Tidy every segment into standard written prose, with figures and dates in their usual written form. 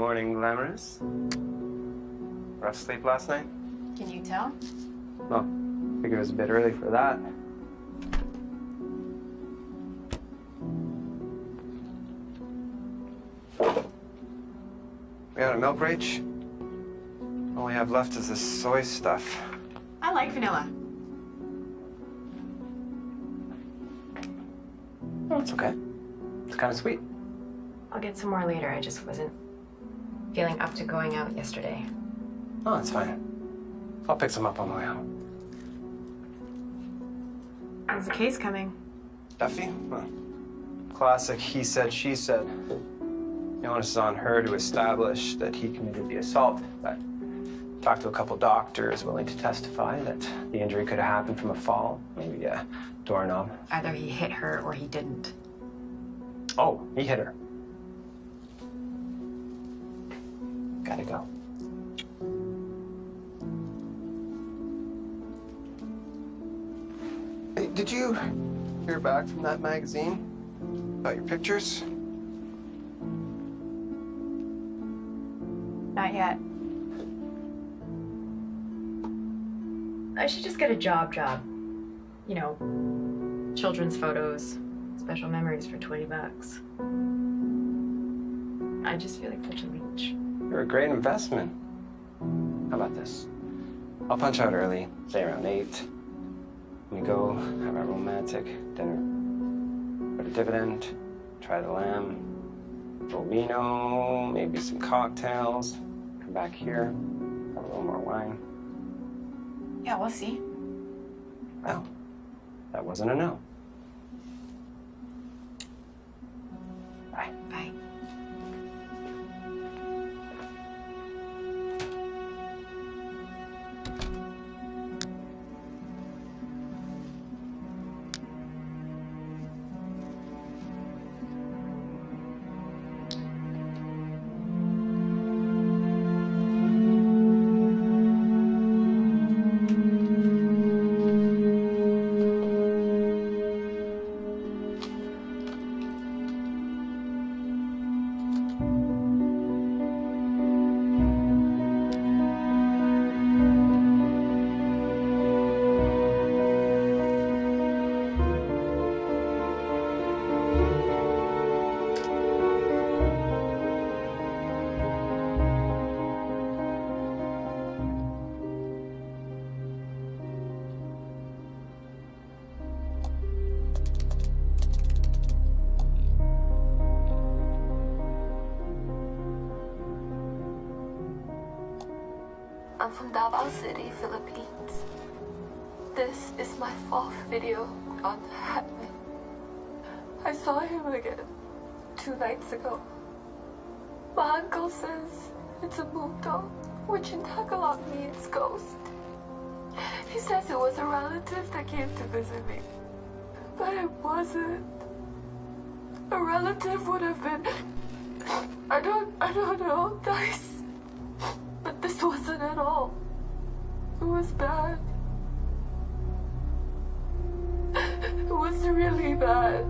Morning, glamorous. Rough sleep last night? Can you tell? Well, figure it was a bit early for that. We out of milk, Rach? All we have left is this soy stuff. I like vanilla. Oh, it's okay. It's kind of sweet. I'll get some more later. I just wasn't feeling up to going out yesterday. Oh, it's fine. I'll pick some up on the way home. There's a case coming. Duffy? Well, classic he said, she said. The onus is on her to establish that he committed the assault, but talked to a couple doctors willing to testify that the injury could have happened from a fall, maybe a doorknob. Either he hit her or he didn't. Oh, he hit her. Gotta go. Hey, did you hear back from that magazine about your pictures? Not yet. I should just get a job. You know, children's photos, special memories for $20. I just feel like such a leech. You're a great investment. How about this? I'll punch out early, say around 8. We go have our romantic dinner. Put a dividend, try the lamb, little vino, maybe some cocktails. Come back here, have a little more wine. Yeah, we'll see. Well, that wasn't a no. Bye. Bye. I'm from Davao City, Philippines. This is my 4th video on Hatman. I saw him again 2 nights ago. My uncle says it's a multo, which in Tagalog means ghost. He says it was a relative that came to visit me, but it wasn't. A relative would have been, I don't know, nice. But this wasn't at all. It was bad. It was really bad.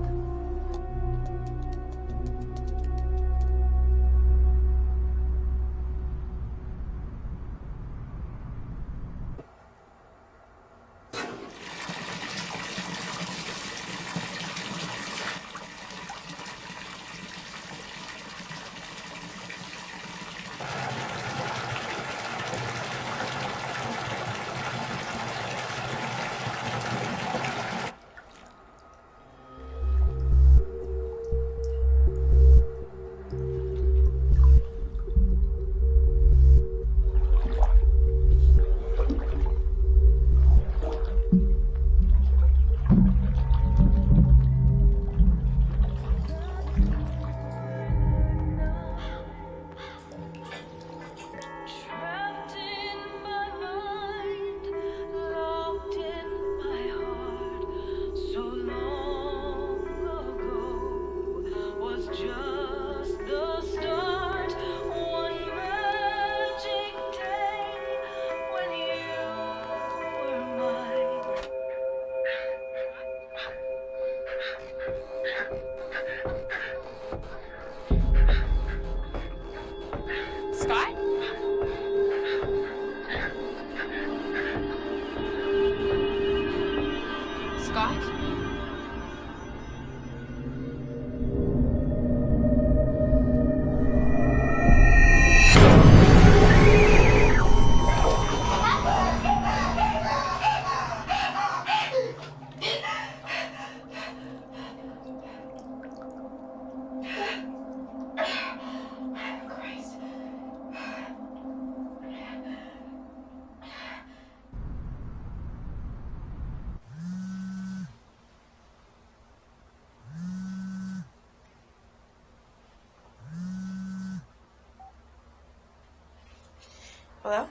Hello?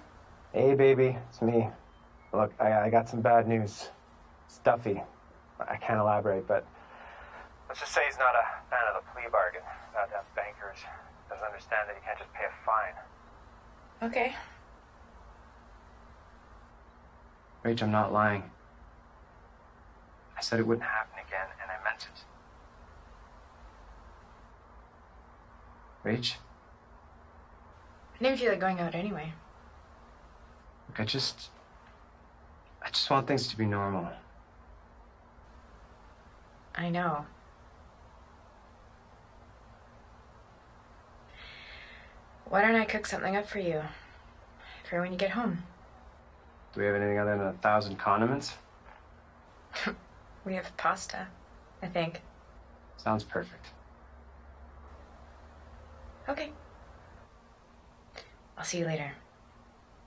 Hey, baby, it's me. Look, I got some bad news. Stuffy. I can't elaborate, but let's just say he's not a fan of the plea bargain. Goddamn bankers. Doesn't understand that you can't just pay a fine. Okay. Rach, I'm not lying. I said it wouldn't happen again, and I meant it. Rach? I didn't feel like going out anyway. Look, I just want things to be normal. I know. Why don't I cook something up for you? For when you get home. Do we have anything other than 1,000 condiments? We have pasta, I think. Sounds perfect. Okay. I'll see you later.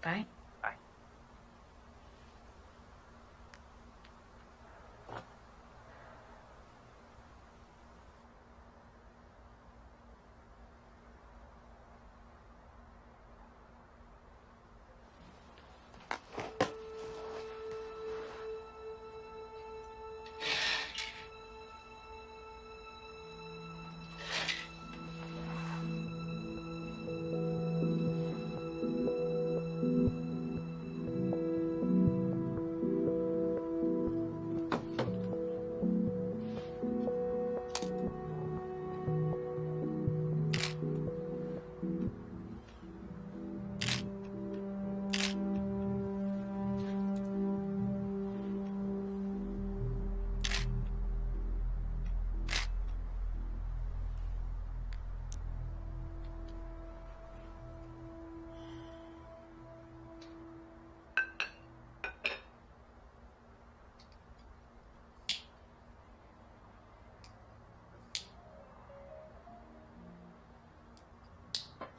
Bye. Bye.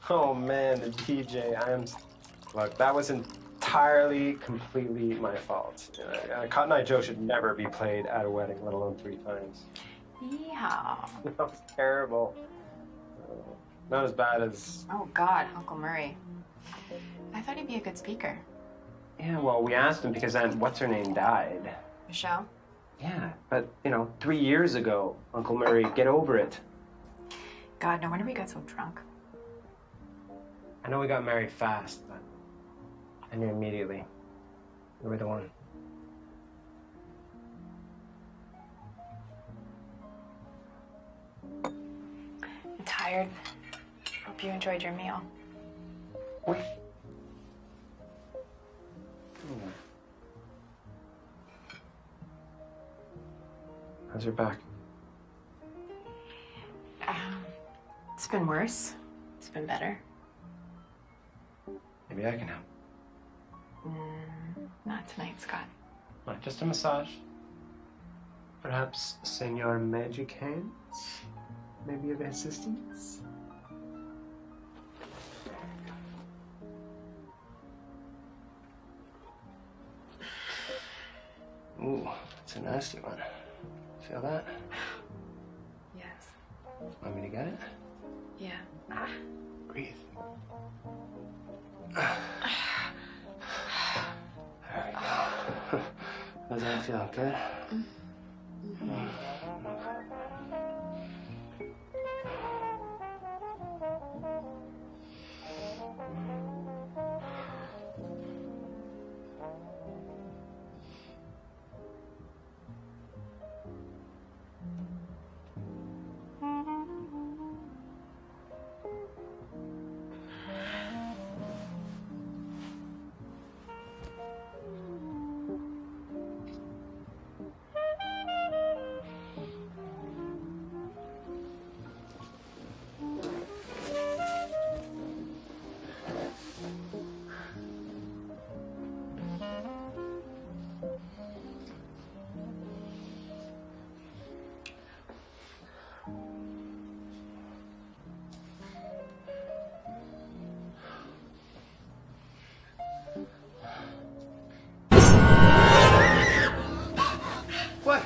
Oh man, the DJ. Look, that was entirely, completely my fault. Cotton Eye Joe should never be played at a wedding, let alone 3 times. Yeah. That was terrible. Not as bad as. Oh, God, Uncle Murray. I thought he'd be a good speaker. Yeah, well, we asked him because then what's her name died. Michelle? Yeah, but 3 years ago, Uncle Murray, get over it. God, no wonder we got so drunk. I know we got married fast, but I knew immediately. You were the one. I'm tired. Hope you enjoyed your meal. Wait. How's your back? It's been worse. It's been better. Maybe I can help. Not tonight, Scott. Not just a massage. Perhaps Senor Magic Hands? Maybe of assistance? Ooh, it's a nasty one. Feel that? Yes. Want me to get it? Yeah. Breathe. There we go. Does that feel good?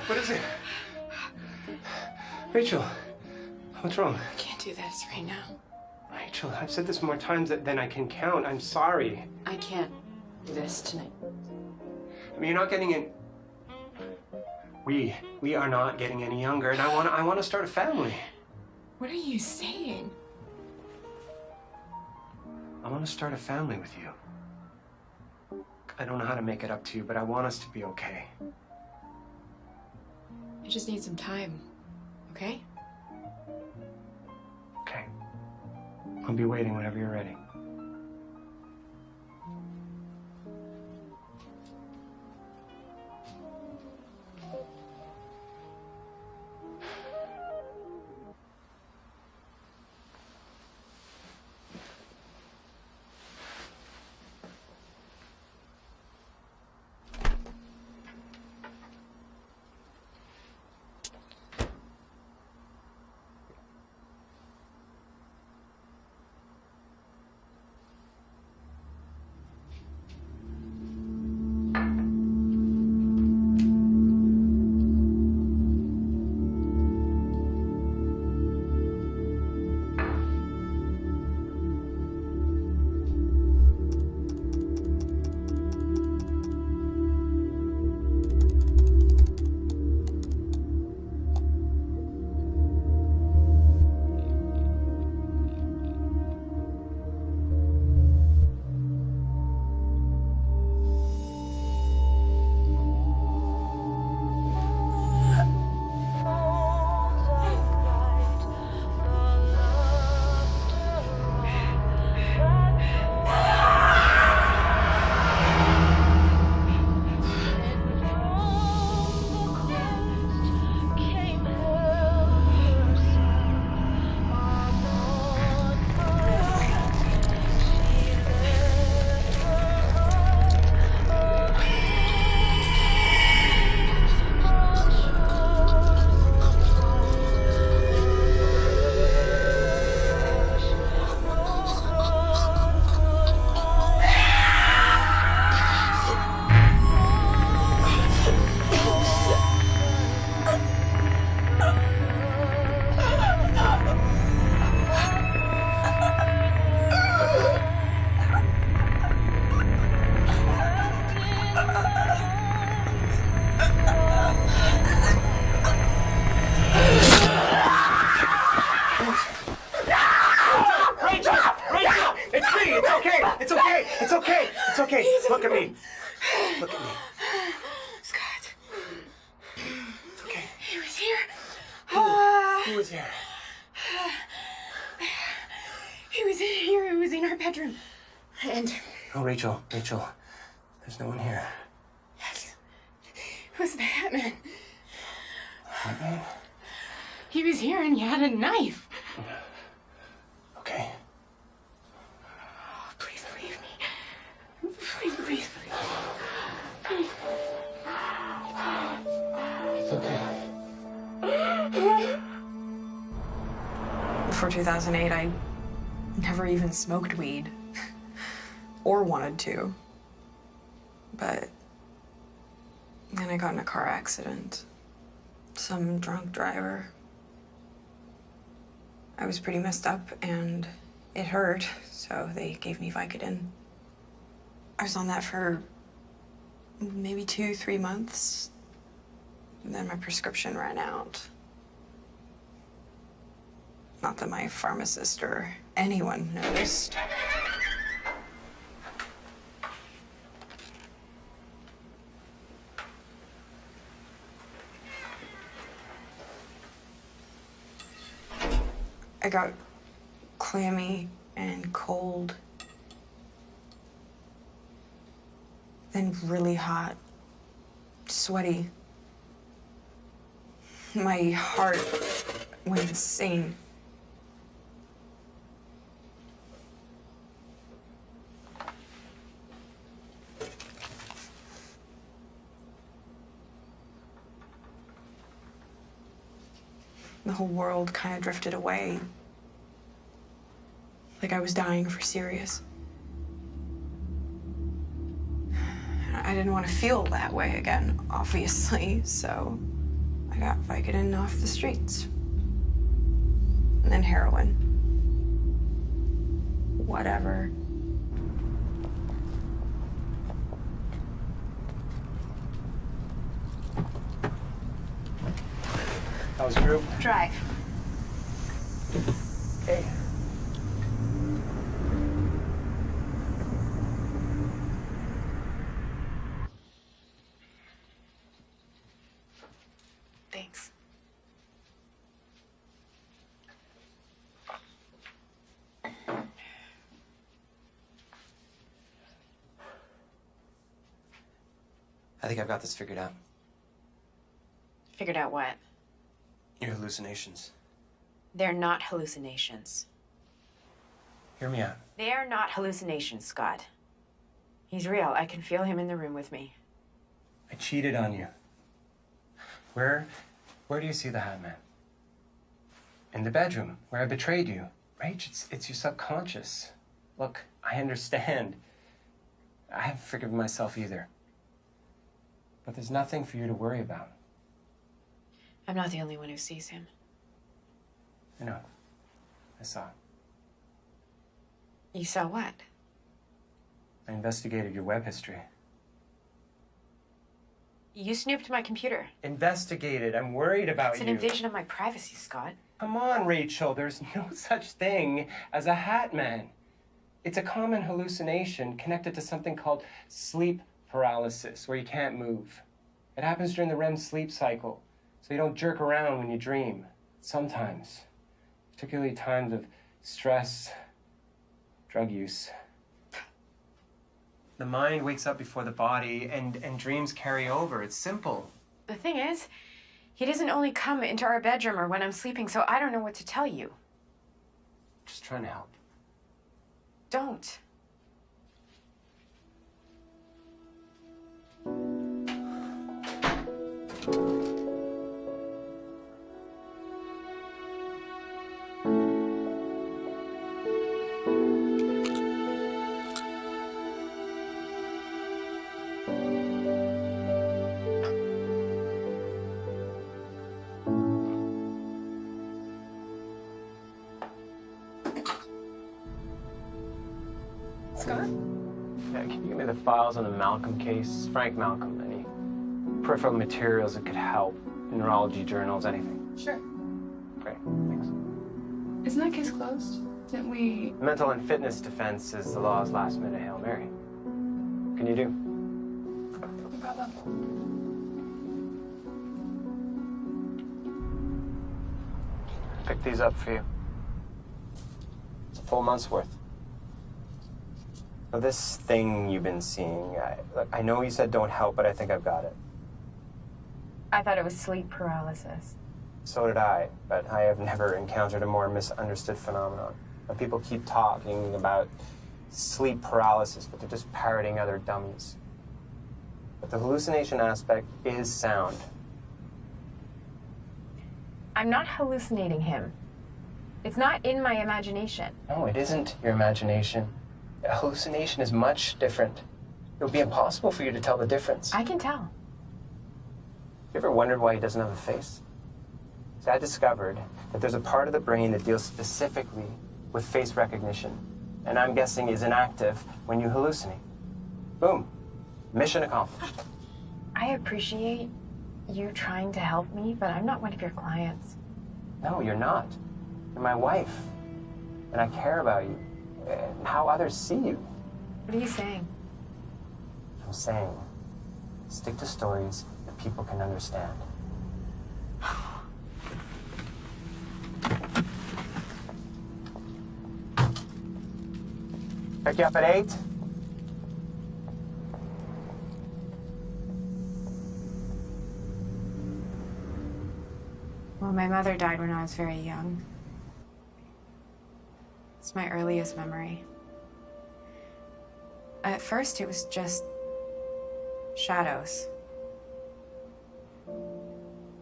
What is it? Rachel, what's wrong? I can't do this right now. I Rachel, I've said this more times than I can count. I'm sorry. I can't do this tonight. I mean, you're not getting in. We are not getting any younger, and I want to start a family. What are you saying? I want to start a family with you. I don't know how to make it up to you, but I want us to be okay. I just need some time, okay? Okay. I'll be waiting whenever you're ready. It's okay. Look at me. Look at me. Scott. It's okay. He was here. Who was here? He was in here. He was in our bedroom. And Oh, Rachel. There's no one here. yes, it was the Hatman. Batman? He was here and he had a knife. Okay. Oh, please believe me. Please. It's okay. Before 2008, I never even smoked weed. Or wanted to. But then I got in a car accident. Some drunk driver. I was pretty messed up and it hurt, so they gave me Vicodin. I was on that for maybe 2-3 months. And then my prescription ran out. Not that my pharmacist or anyone noticed. I got clammy and cold, then really hot, sweaty. My heart went insane. The whole world kind of drifted away. Like I was dying for serious. I didn't want to feel that way again, obviously, so I got Vicodin off the streets. And then heroin. Whatever. How was group? Drive. Hey. Thanks. I think I've got this figured out. Figured out what? Your hallucinations. They're not hallucinations. Hear me out. They are not hallucinations, Scott. He's real. I can feel him in the room with me. I cheated on you. Where do you see the Hat Man? In the bedroom, where I betrayed you. Rach, it's your subconscious. Look, I understand. I haven't forgiven myself either. But there's nothing for you to worry about. I'm not the only one who sees him. I know. I saw it. You saw what? I investigated your web history. You snooped my computer. Investigated. I'm worried about It's an you. invasion of my privacy, Scott. Come on, Rachel. There's no such thing as a Hat Man. It's a common hallucination connected to something called sleep paralysis, where you can't move. It happens during the REM sleep cycle, so you don't jerk around when you dream. Sometimes, particularly times of stress, drug use. The mind wakes up before the body, and dreams carry over. It's simple. The thing is, he doesn't only come into our bedroom or when I'm sleeping, so I don't know what to tell you. Just trying to help. Don't. Scott? Yeah, can you give me the files on the Malcolm case? Frank Malcolm, any peripheral materials that could help? Neurology journals, anything? Sure. Great, thanks. Isn't that case closed? Didn't we... Mental and fitness defense is the law's last-minute Hail Mary. What can you do? No problem. Pick these up for you. It's a full month's worth. Now, this thing you've been seeing, look, I know you said don't help, but I think I've got it. I thought it was sleep paralysis. So did I, but I have never encountered a more misunderstood phenomenon. Now, people keep talking about sleep paralysis, but they're just parroting other dummies. But the hallucination aspect is sound. I'm not hallucinating him. It's not in my imagination. No, it isn't your imagination. A hallucination is much different. It would be impossible for you to tell the difference. I can tell. You ever wondered why he doesn't have a face? See, I discovered that there's a part of the brain that deals specifically with face recognition, and I'm guessing is inactive when you hallucinate. Boom. Mission accomplished. I appreciate you trying to help me, but I'm not one of your clients. No, you're not. You're my wife, and I care about you and how others see you. What are you saying? I'm saying, stick to stories that people can understand. Pick you up at 8? Well, my mother died when I was very young. It's my earliest memory. At first, it was just shadows.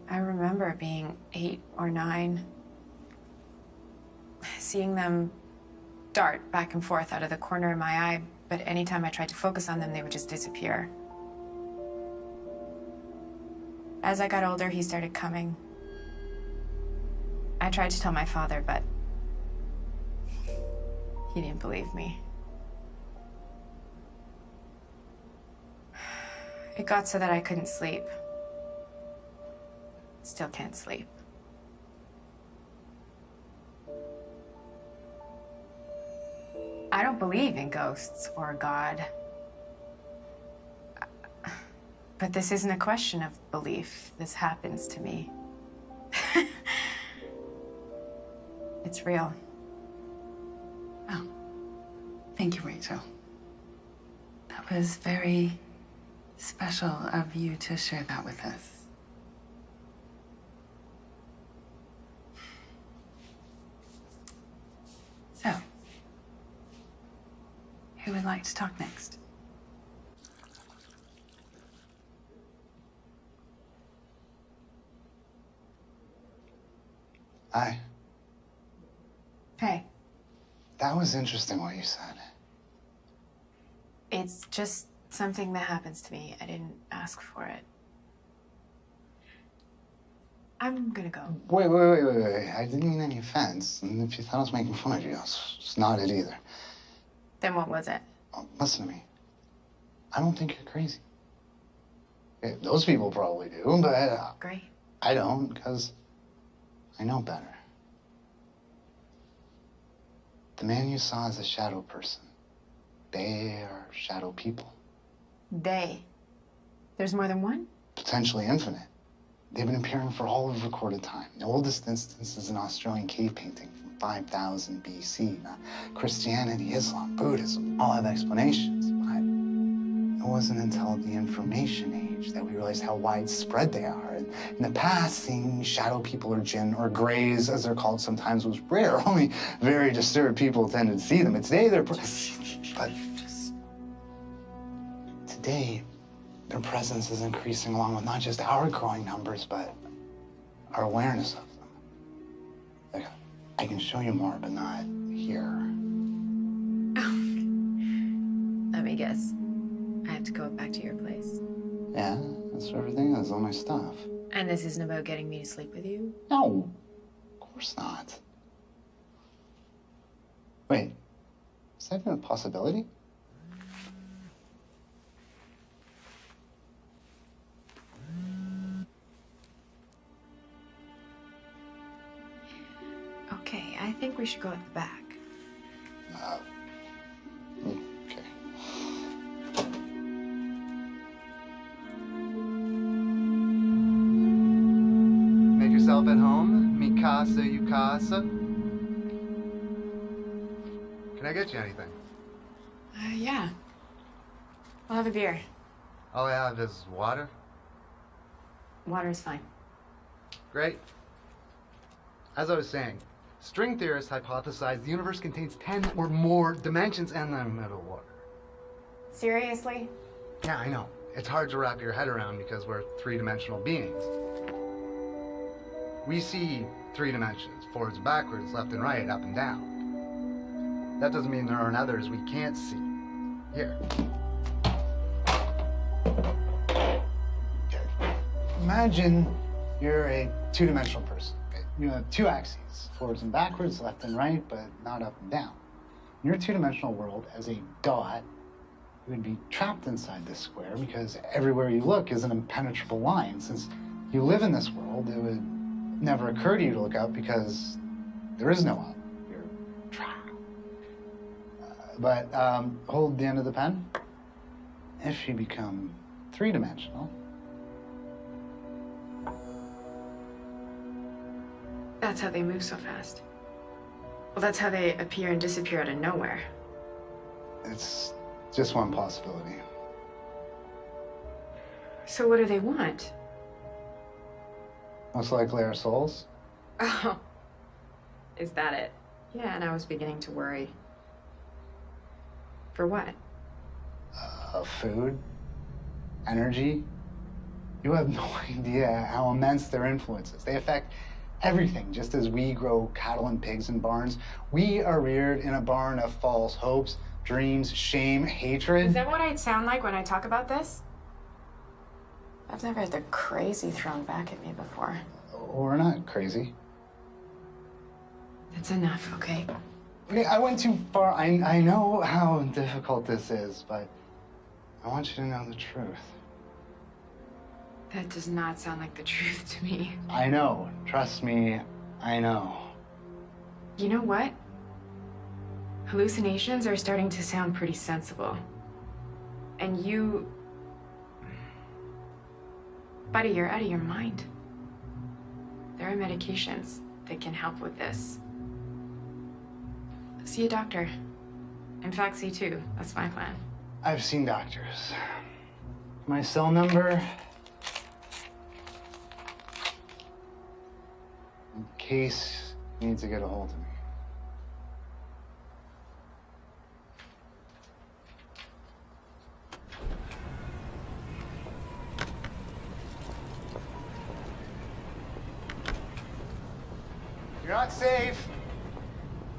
I remember being 8 or 9, seeing them dart back and forth out of the corner of my eye, but anytime I tried to focus on them, they would just disappear. As I got older, he started coming. I tried to tell my father, but He didn't believe me. It got so that I couldn't sleep. Still can't sleep. I don't believe in ghosts or God. But this isn't a question of belief. This happens to me. It's real. Oh, thank you, Rachel. That was very special of you to share that with us. So, who would like to talk next? Hi. Hey, That was interesting what you said. it's just something that happens to me. I didn't ask for it. I'm gonna go. Wait. I didn't mean any offense. And if you thought I was making fun of you, it's not it either. Then what was it? Oh, listen to me. I don't think you're crazy. Yeah, those people probably do, but Great. I don't, because I know better. The man you saw is a shadow person. They are shadow people. They. There's more than one? Potentially infinite. They've been appearing for all of recorded time. The oldest instance is an Australian cave painting from 5000 BC. Now, Christianity, Islam, Buddhism all have explanations, but it wasn't until the information age that we realized how widespread they are. And in the past, seeing shadow people or jinn or greys, as they're called sometimes, was rare. Only very disturbed people tended to see them. And today they're... But today, their presence is increasing along with not just our growing numbers, but our awareness of them. Like, I can show you more, but not here. Let me guess. I have to go back to your place. Yeah, that's where everything is, all my stuff. And this isn't about getting me to sleep with you? No, of course not. Wait, is that even a possibility? Okay, I think we should go at the back. Okay. Make yourself at home. Mi casa, you casa. Can I get you anything? Yeah. I'll have a beer. All I have is water. Water's fine. Great. As I was saying, string theorists hypothesize the universe contains 10 or more dimensions and I'm out of water. Seriously? Yeah, I know. It's hard to wrap your head around because we're three-dimensional beings. We see three dimensions, forwards, backwards, left and right, up and down. That doesn't mean there aren't others we can't see. Here. Imagine you're a two-dimensional person. Okay? You have two axes, forwards and backwards, left and right, but not up and down. In your two-dimensional world, as a dot, you would be trapped inside this square because everywhere you look is an impenetrable line. Since you live in this world, it would never occur to you to look up because there is no up. You're trapped. But hold the end of the pen. If you become three-dimensional, That's how they move so fast. Well, that's how they appear and disappear out of nowhere. it's just one possibility. So what do they want? Most likely our souls. Oh. Is that it? Yeah, and I was beginning to worry. For what? Food, energy. You have no idea how immense their influence is. They affect everything. Just as we grow cattle and pigs in barns, we are reared in a barn of false hopes, dreams, shame, hatred. Is that what I'd sound like when I talk about this? I've never had the crazy thrown back at me before. We're not crazy. That's enough, okay? I mean, I went too far. I know how difficult this is, but I want you to know the truth. That does not sound like the truth to me. I know. Trust me, I know. You know what? Hallucinations are starting to sound pretty sensible. And you... Buddy, you're out of your mind. There are medications that can help with this. See a doctor. In fact, see two. That's my plan. I've seen doctors. My cell number. In case you need to get a hold of me. You're not safe.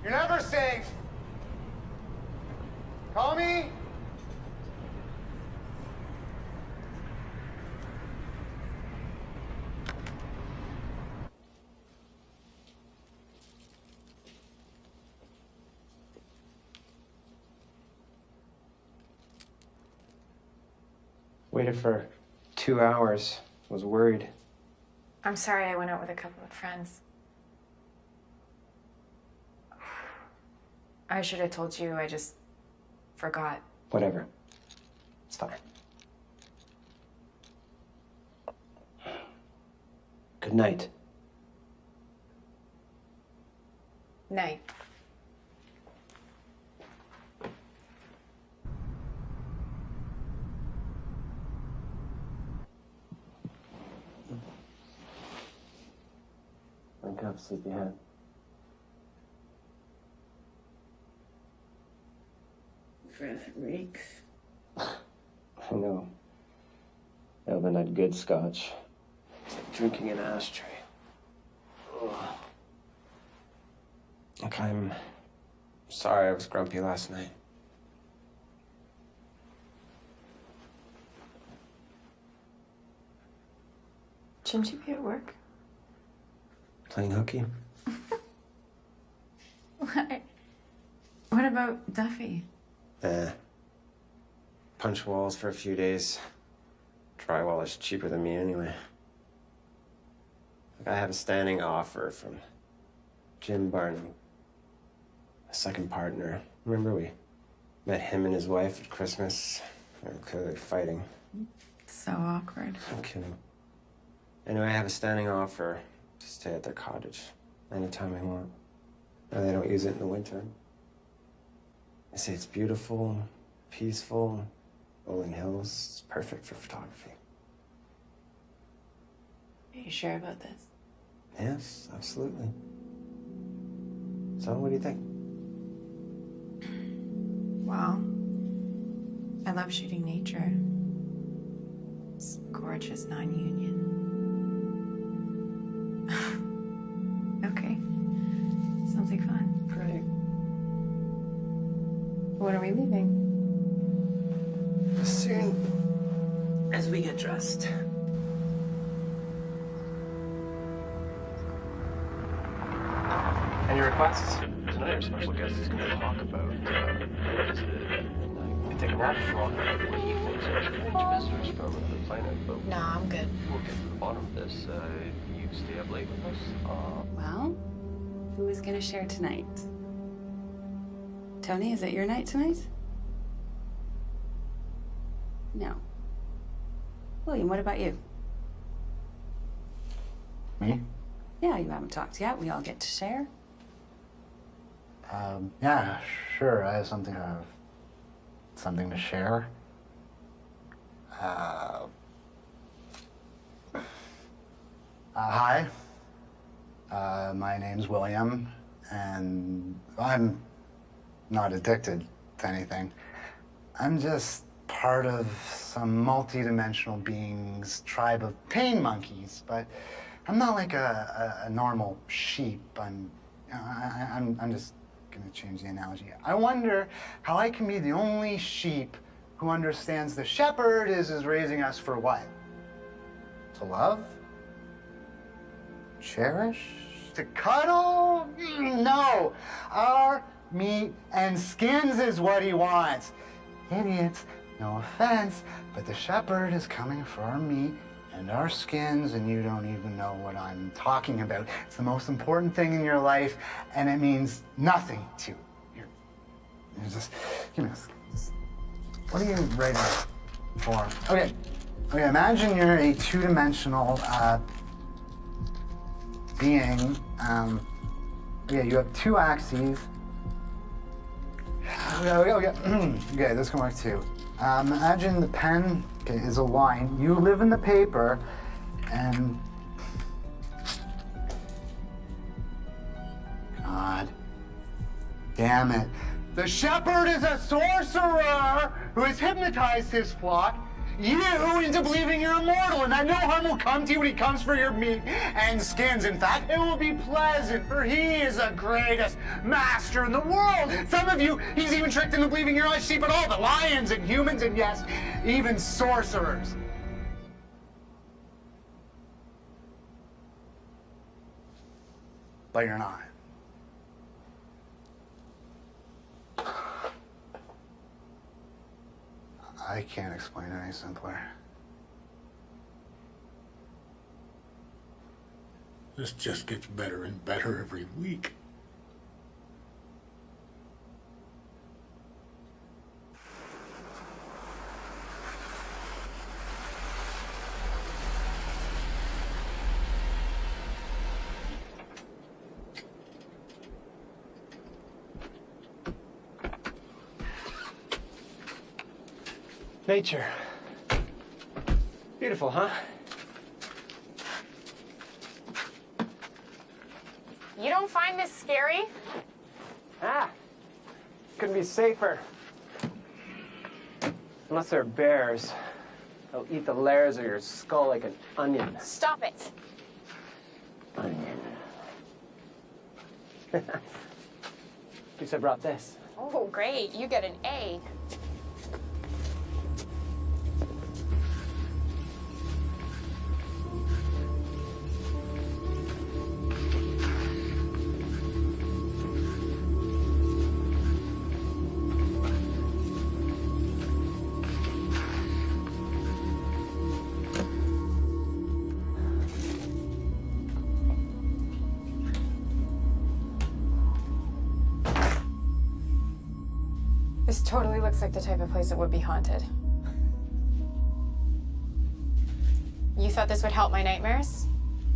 You're never safe. Call me. Waited for 2 hours. Was worried. I'm sorry I went out with a couple of friends. I should have told you, I just forgot. Whatever. It's fine. Good night. Night. Wake up, sleepyhead. Breath reeks. I know. Better than that good scotch. It's like drinking an ashtray. Ugh. Look, I'm sorry I was grumpy last night. Shouldn't you be at work? Playing hooky? What? What about Duffy? Punch walls for a few days. Drywall is cheaper than me anyway. Look, I have a standing offer from Jim Barnum, a second partner. Remember we met him and his wife at Christmas? They were clearly fighting. So awkward. I'm kidding. Anyway, I have a standing offer to stay at their cottage anytime I want. No, they don't use it in the winter. They say it's beautiful, peaceful, rolling hills. It's perfect for photography. Are you sure about this? Yes, absolutely. So, what do you think? Well, I love shooting nature. It's gorgeous non-union. Okay. Sounds like fun. Great. When are we leaving? As soon as we get dressed. Any requests? Tonight our special guest is going to talk about what is it? You can take a nap if you want. What he thinks are strange visitors from another planet, but No, I'm good. we'll get to the bottom of this. You stay up late with us. Well, who is gonna share tonight? Tony, is it your night tonight? No. William, what about you? Me? Yeah, you haven't talked yet. We all get to share. Yeah, sure. I have something to share. Hi. My name's William, and I'm not addicted to anything. I'm just part of some multi-dimensional being's tribe of pain monkeys, but I'm not like a normal sheep. I'm just gonna change the analogy. I wonder how I can be the only sheep who understands the shepherd is raising us for what? To love? Cherish? To cuddle? No. Our meat, and skins is what he wants. Idiots, no offense, but the shepherd is coming for our meat and our skins, and you don't even know what I'm talking about. It's the most important thing in your life, and it means nothing to you. You're just, give me this. What are you writing for? Okay, imagine you're a two-dimensional being. You have two axes. Okay, this can work too. Imagine the pen is a line. You live in the paper, and God damn it. The shepherd is a sorcerer who has hypnotized his flock, you, into believing you're immortal, and that no harm will come to you when he comes for your meat and skins. In fact, it will be pleasant, for he is the greatest master in the world. Some of you, he's even tricked into believing you're not sheep at all, but lions and humans, and yes, even sorcerers. But you're not. I can't explain it any simpler. This just gets better and better every week. Nature. Beautiful, huh? You don't find this scary? Ah, couldn't be safer. Unless they're bears. They'll eat the layers of your skull like an onion. Stop it. Onion. At least I brought this. Oh, great. You get an A. This totally looks like the type of place that would be haunted. You thought this would help my nightmares?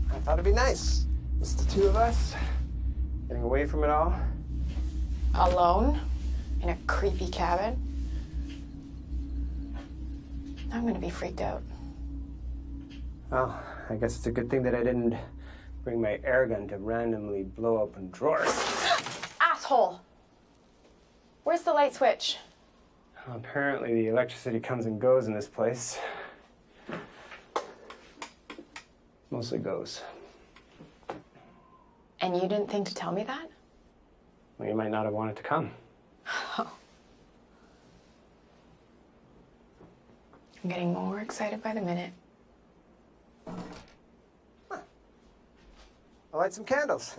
I thought it'd be nice. Just the two of us, getting away from it all. Alone? In a creepy cabin? I'm gonna be freaked out. Well, I guess it's a good thing that I didn't bring my air gun to randomly blow open drawers. Asshole! Where's the light switch? Apparently the electricity comes and goes in this place. Mostly goes. And you didn't think to tell me that? Well, you might not have wanted to come. I'm getting more excited by the minute. I'll light some candles.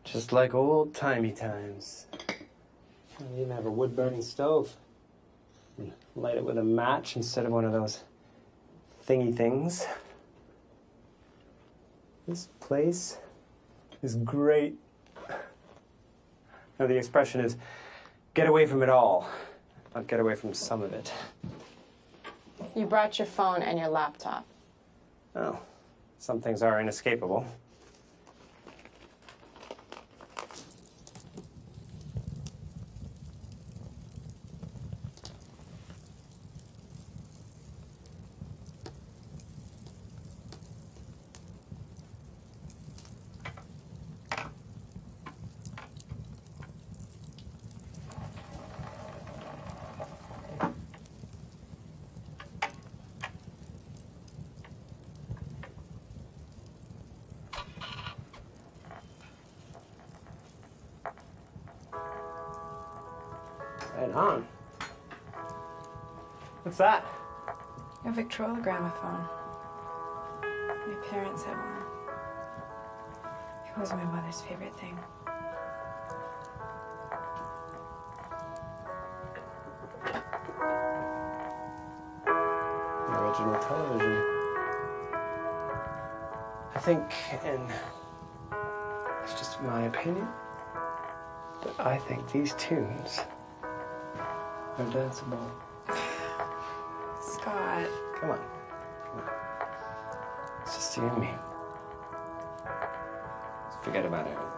Just like old-timey times. We even have a wood-burning stove. And light it with a match instead of one of those thingy things. This place is great. Now the expression is get away from it all. Not get away from some of it. You brought your phone and your laptop. Oh, some things are inescapable. Right on. What's that? A Victrola gramophone. My parents had one. It was my mother's favorite thing. The original television. I think, and it's just my opinion, but I think these tunes are danceable. Scott. Come on. Come on. It's just you and me. Let's forget about everything.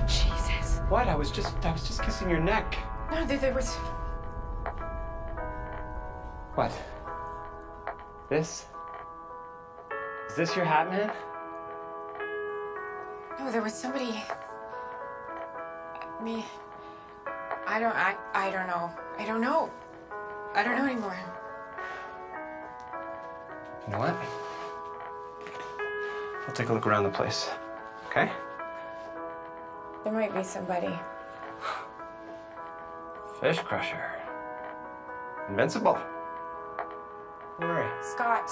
Jesus. What? I was just kissing your neck. No, there was... What? This? Is this your hat, man? No, there was somebody... Me... I don't know. I don't know. I don't know anymore. You know what? I'll take a look around the place, okay? There might be somebody. Fish crusher. Invincible. Don't worry. Scott.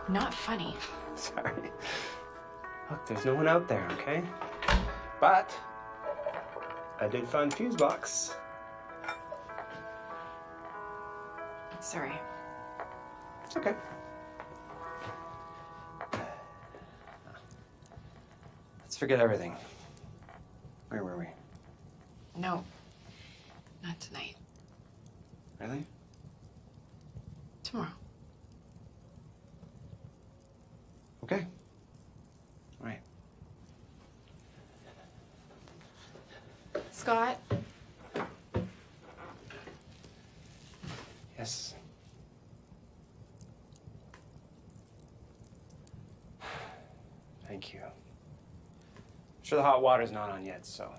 Not funny. Sorry. Look, there's no one out there, okay? But I did find fuse box. Sorry. It's okay. Let's forget everything. Where were we? No. Not tonight. Really? Tomorrow. Okay. All right. Scott. Yes. Thank you. I'm sure the hot water's not on yet, so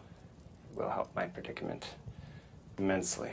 it will help my predicament immensely.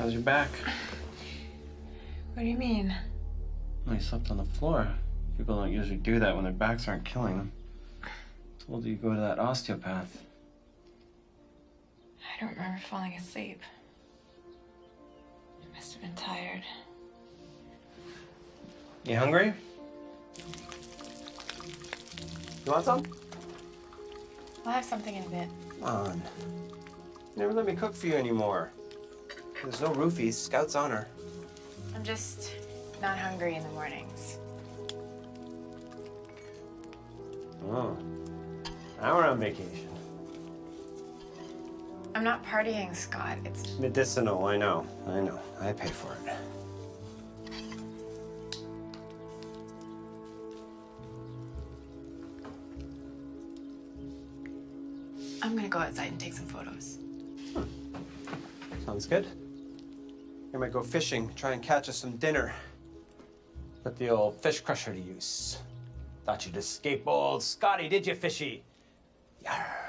How's your back? What do you mean? Well, you slept on the floor. People don't usually do that when their backs aren't killing them. I told you to go to that osteopath. I don't remember falling asleep. I must have been tired. You hungry? You want some? I'll have something in a bit. Come on. You never let me cook for you anymore. There's no roofies. Scout's honor. I'm just not hungry in the mornings. Oh. Now we're on vacation. I'm not partying, Scott. It's Medicinal, I know. I pay for it. I'm gonna go outside and take some photos. Sounds good. I might go fishing, try and catch us some dinner. Put the old fish crusher to use. Thought you'd escape old Scotty, did you, fishy? Yarr.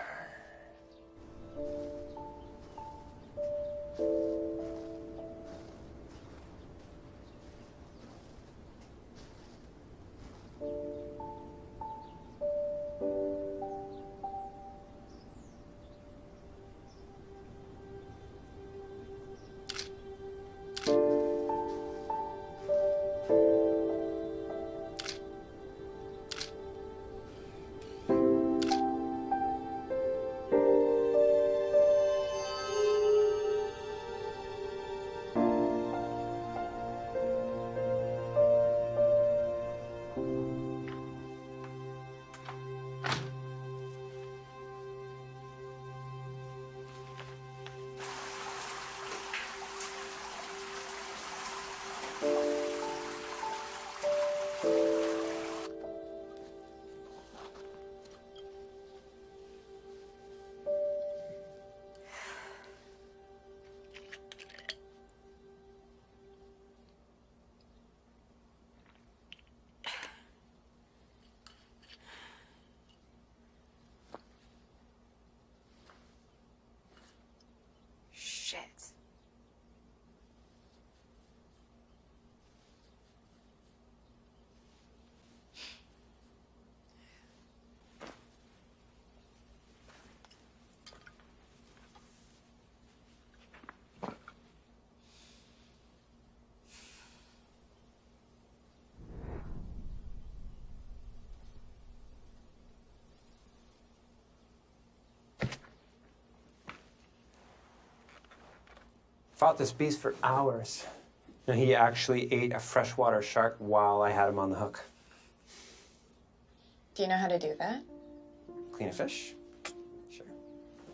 shit. Fought this beast for hours. And he actually ate a freshwater shark while I had him on the hook. Do you know how to do that? Clean a fish? Sure.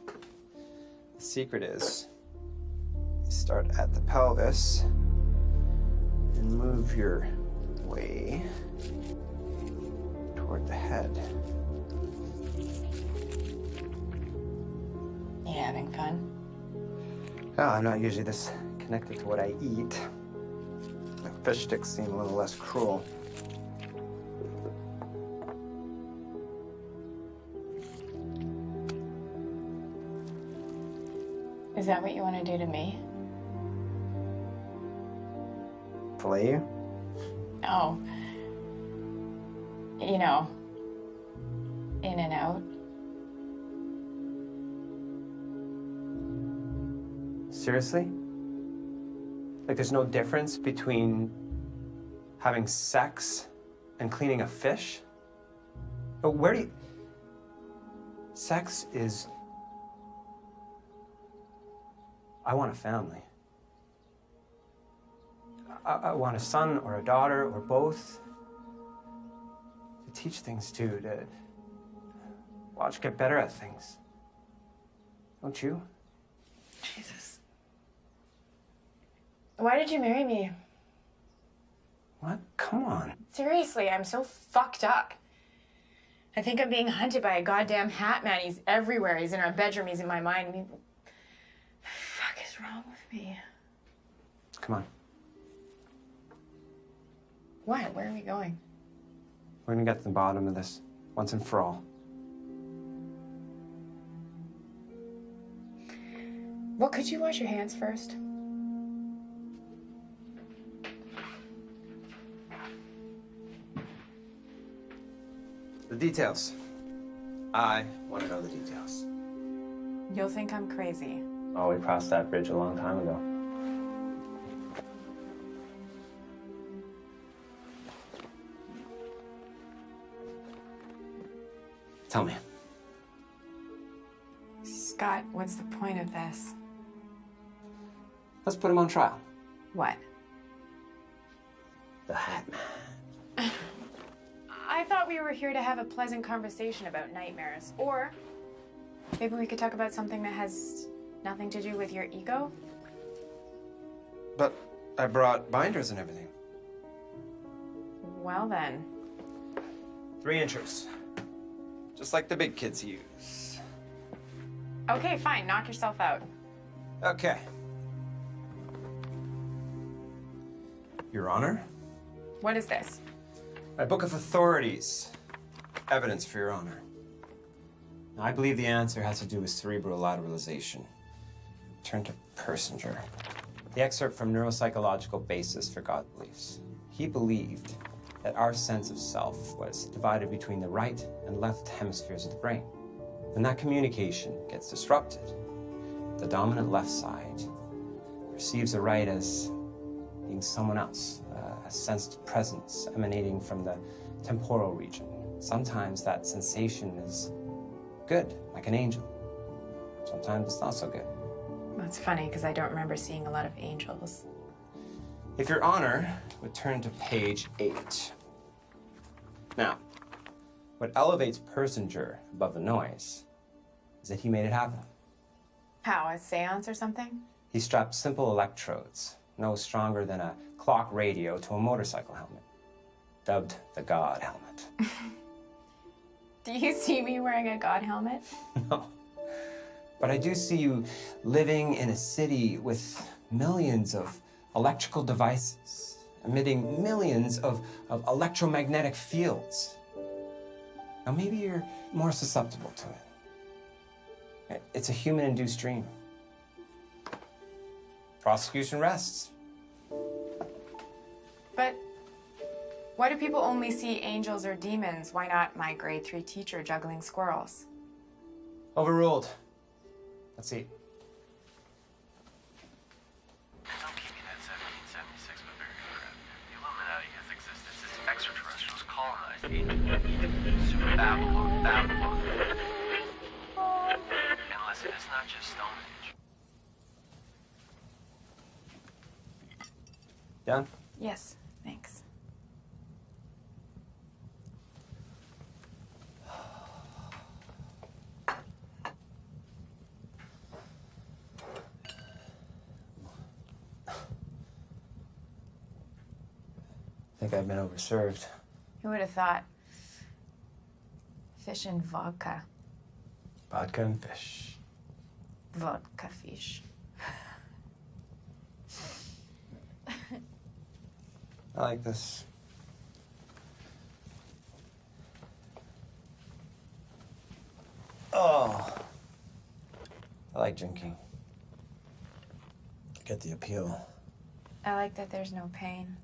The secret is you start at the pelvis and move your way toward the head. You having fun? Well, I'm not usually this connected to what I eat. My fish sticks seem a little less cruel. Is that what you want to do to me? Fillet you? Oh. You know, in and out. Seriously? Like there's no difference between having sex and cleaning a fish? But where do you... Sex is... I want a family. I want a son or a daughter or both. To teach things to watch get better at things. Don't you? Jesus. Why did you marry me? What? Come on. Seriously, I'm so fucked up. I think I'm being hunted by a goddamn hat man. He's everywhere. He's in our bedroom. He's in my mind. I mean, what the fuck is wrong with me? Come on. What? Where are we going? We're gonna get to the bottom of this once and for all. Well, could you wash your hands first? details. I want to know the details. You'll think I'm crazy. Oh, we crossed that bridge a long time ago. Tell me. Scott, what's the point of this? Let's put him on trial. What? The Hat Man. I thought we were here to have a pleasant conversation about nightmares. Or maybe we could talk about something that has nothing to do with your ego? But I brought binders and everything. Well then. 3 inchers. Just like the big kids use. Okay, fine. Knock yourself out. Okay. Your Honor, What is this? my book of authorities. Evidence for Your Honor. Now, I believe the answer has to do with cerebral lateralization. Turn to Persinger. The excerpt from Neuropsychological Basis for God Beliefs. He believed that our sense of self was divided between the right and left hemispheres of the brain. When that communication gets disrupted, the dominant left side perceives the right as being someone else, a sensed presence emanating from the temporal region. Sometimes that sensation is good, like an angel. Sometimes it's not so good. That's funny because I don't remember seeing a lot of angels. If Your Honor would turn to page 8. Now, what elevates Persinger above the noise is that he made it happen. How, a seance or something? He strapped simple electrodes, no stronger than a clock radio, to a motorcycle helmet, dubbed the God helmet. Do you see me wearing a God helmet? No. But I do see you living in a city with millions of electrical devices, emitting millions of electromagnetic fields. Now, maybe you're more susceptible to it. It's a human-induced dream. Prosecution rests. But why do people only see angels or demons? Why not my grade 3 teacher juggling squirrels? Overruled. Let's see. Don't give me that 1776 Bavarian crap. The Illuminati has existed since extraterrestrials colonized Egypt. Super Babylon. And listen, it's not just Stone Age. Done? Yes, thanks. I think I've been overserved. Who would have thought? Fish and vodka. Vodka and fish. Vodka fish. I like this. Oh. I like drinking. Get the appeal. I like that there's no pain.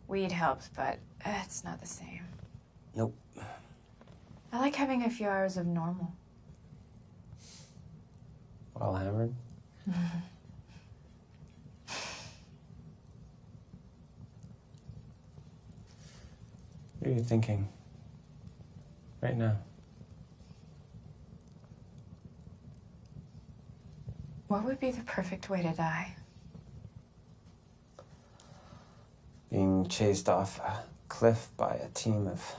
Weed helps, but it's not the same. Nope. I like having a few hours of normal. Well hammered? What are you thinking right now? What would be the perfect way to die? Being chased off a cliff by a team of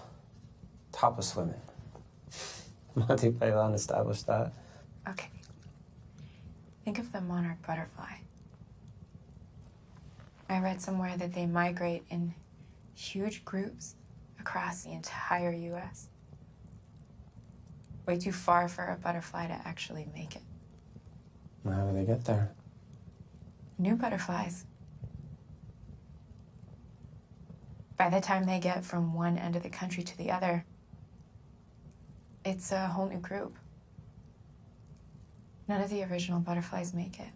topless women. Monty Python established that. Okay. Think of the monarch butterfly. I read somewhere that they migrate in huge groups across the entire US. Way too far for a butterfly to actually make it. Well, how do they get there? New butterflies. By the time they get from one end of the country to the other, it's a whole new group. None of the original butterflies make it.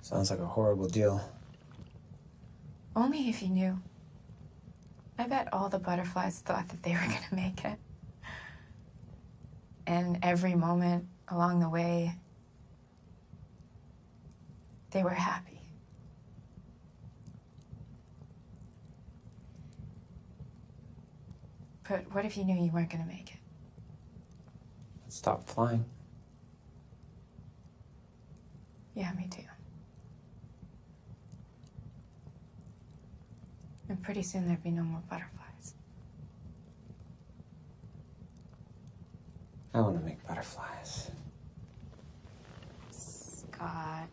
Sounds like a horrible deal. Only if you knew. I bet all the butterflies thought that they were gonna make it. And every moment along the way, they were happy. But what if you knew you weren't gonna make it? Stop flying. Yeah, me too. And pretty soon there'd be no more butterflies. I want to make butterflies. Scott.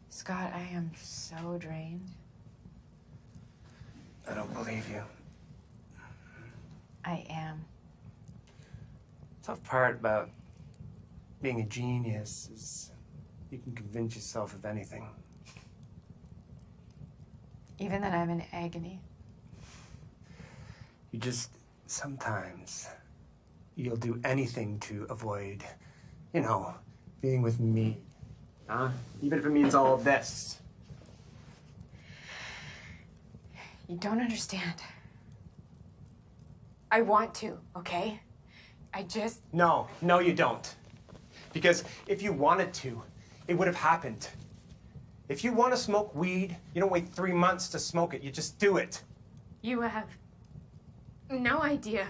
Scott, I am so drained. I don't believe you. I am. Tough part about being a genius is you can convince yourself of anything. Even that I'm in agony. You just, sometimes, you'll do anything to avoid, you know, being with me. Huh? Even if it means all of this. You don't understand. I want to, okay? I just... No, you don't. Because if you wanted to, it would have happened. If you want to smoke weed, you don't wait 3 months to smoke it. You just do it. You have no idea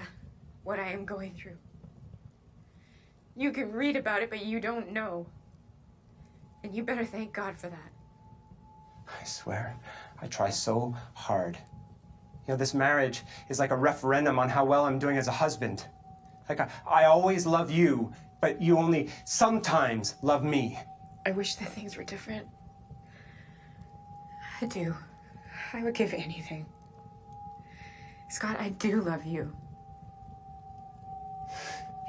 what I am going through. You can read about it, but you don't know. And you better thank God for that. I swear, I try so hard. You know, this marriage is like a referendum on how well I'm doing as a husband. Like, I always love you, but you only sometimes love me. I wish that things were different. I do. I would give anything. Scott, I do love you.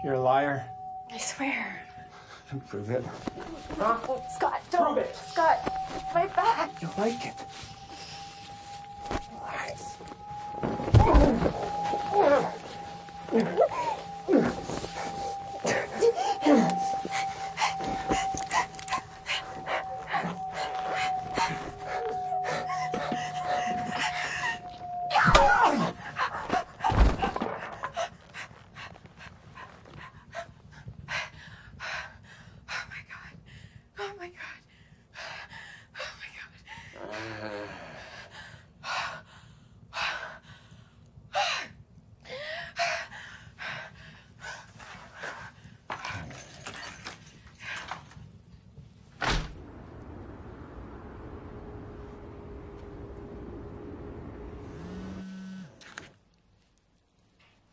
You're a liar. I swear. Prove it. Huh? Oh, Scott, don't. Prove it. Scott, my back. You like it.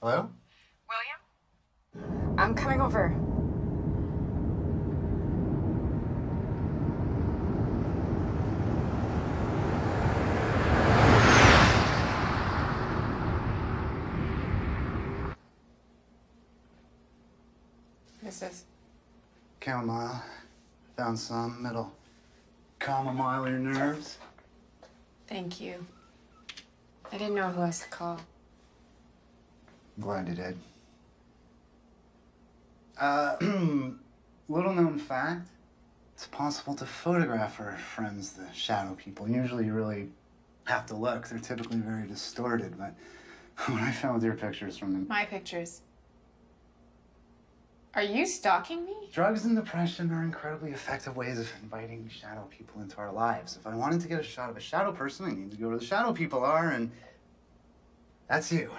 Hello? William? I'm coming over. This is... Chamomile. Found some. It'll chamomile your nerves. Thank you. I didn't know who else to call. I'm glad you did. Little known fact, it's possible to photograph our friends, the shadow people. Usually you really have to look. They're typically very distorted, but when I found your pictures from them... My pictures. Are you stalking me? Drugs and depression are incredibly effective ways of inviting shadow people into our lives. If I wanted to get a shot of a shadow person, I need to go where the shadow people are, and that's you.